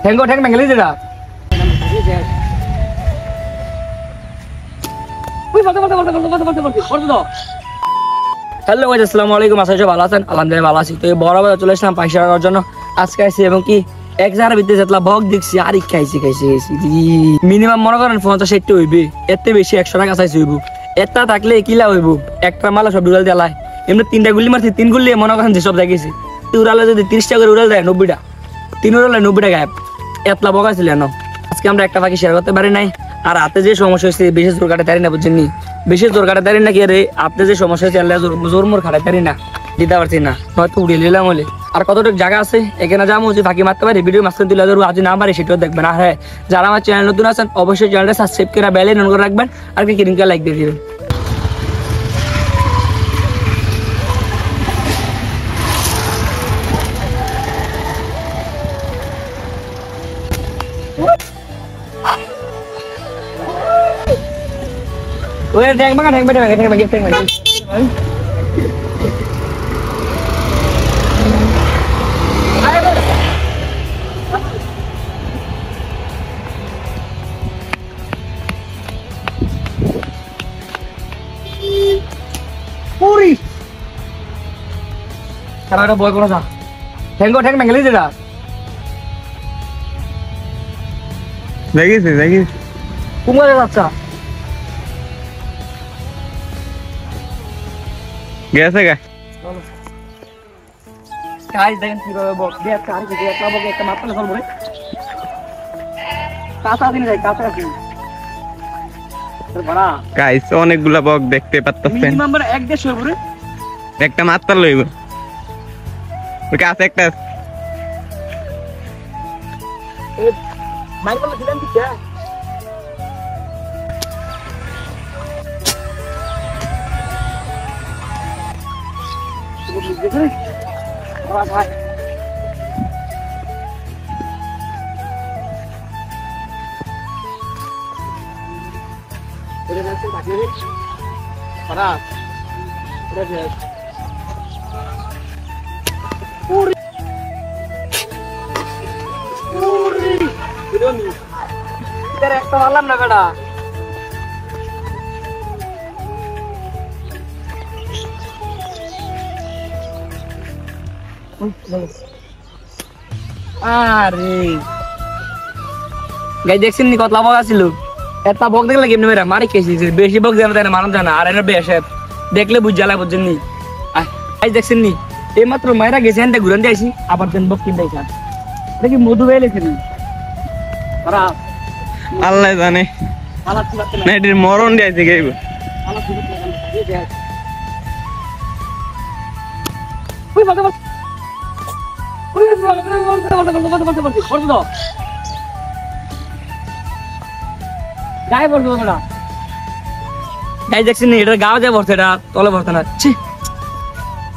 ঠেঙ্গো ঠেং মেঙ্গলি যেটা hello guys, আসসালামু আলাইকুম। আশা করি ভালো আছেন। আলহামদুলিল্লাহ ভালো আছি। তো এই বড় বড় চলে আসলাম পয়সা করার জন্য। আজকে আইছি এবং কি 1000 ভিতরে যেতলা ভোগ দেখছি আর খাইছি মিনিমাম মনে করেন 50-60 হইবে, এতে বেশি 100 টাকা চাইছি হইব। এটা থাকলে কিলা হইব, একটা মালা সব ডুরাল দেলায়। এমনি 3টা গুলি মারছি, 3 গুলি মনে করেন যে সব জায়গাছি উড়ালে যদি 30 টাকা করে উড়াল দেয় 90টা, 3 উড়ালে 90টা গায়েব। এতলা বকা ছিল না। আজকে আমরা একটা পাখি শেয়ার করতে পারি নাই। আর হাতে যে সমস্যা হয়েছে বেশি জোর কাটে তারি না, বুঝছেন নি? বেশি জোর কাটে তারি না কি রে, আপনি যে সমস্যা হয়েছে জোর মোর খাটাই তারি না, দিতে পারছি না, হয়তো উড়িয়ে নিলাম বলে। আর কতটুকু জায়গা আছে এখানে যাবো যে ফাঁকি মারতে পারি, ভিডিও মাঝখানে তুলে ধরবো। আজ না পারি সেটাও দেখবেন। আর হ্যাঁ, যারা আমার চ্যানেল নতুন আছেন অবশ্যই চ্যানেলটা সাবস্ক্রাইব করে বেল আইকন করে রাখবেন আর কি কিরিংকে লাইক দিয়ে দিবেন। ওই ঠ্যাং ভাঙা ঠ্যাং বেটে ঠ্যাং ভাঙা ঠ্যাং ভাঙা পুরি সারাটা বয় কোন যা ঠ্যাঙ্গো ঠ্যাং ভাঙলি যেটা দেখিস কুমারে বাচ্চা গেছে গা গাইস দেখেন কিভাবে বক দিয়ে চার দিকে একটা বক একটা মাত্রা চলবে রে। কাঁচা দিন যাই কাঁচা দিন বড়া গাইস অনেকগুলা বক দেখতে পাচ্ছেন। মিনিমাম বড় 1.5 হবে রে। একটা মাত্রা লইব ওই কাছে একটা এ মাইকেল দিলেন কি যা ভাই এটা দেখতে থাকে রে খারাপ এটা দেখ পুরি বিরোনি এর একটা মারলাম না বেটা। আরে গাই দেখছেন নি কতলা বক আছিল, একটা বক দেখলে কেমনে মেরা মারি খেয়েছি। বেশি বক জানা তাই না মারণ জানা, আর এর বেশ দেখলে বুঝ জ্বালা বুঝছেন নি। গাই দেখছেন নি এই মাত্র মাইরা গেছে এনটা ঘুরান দিয়েছি আবার দেন বক কিনতে আইসা দেখি মধু বেয়ে লেখেন আল্লাহ জানে না এটির মরণ দিয়েছে গাইব। দেখছেন এটা গাও যায় ভরছে, এটা তলে ভরছে না।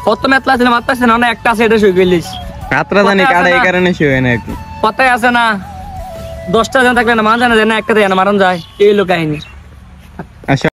কত মেতলা আছে মারতেছে না, একটা আছে এটা শুয়ে গেলিস রাত্রা জানি কাটা এই কারণে শুয়ে না একটু কথাই আছে না 10টা জন থাকলে না মান জানা যায় না, একটা যায় না মারণ যায়, এই লোক কাহিনী।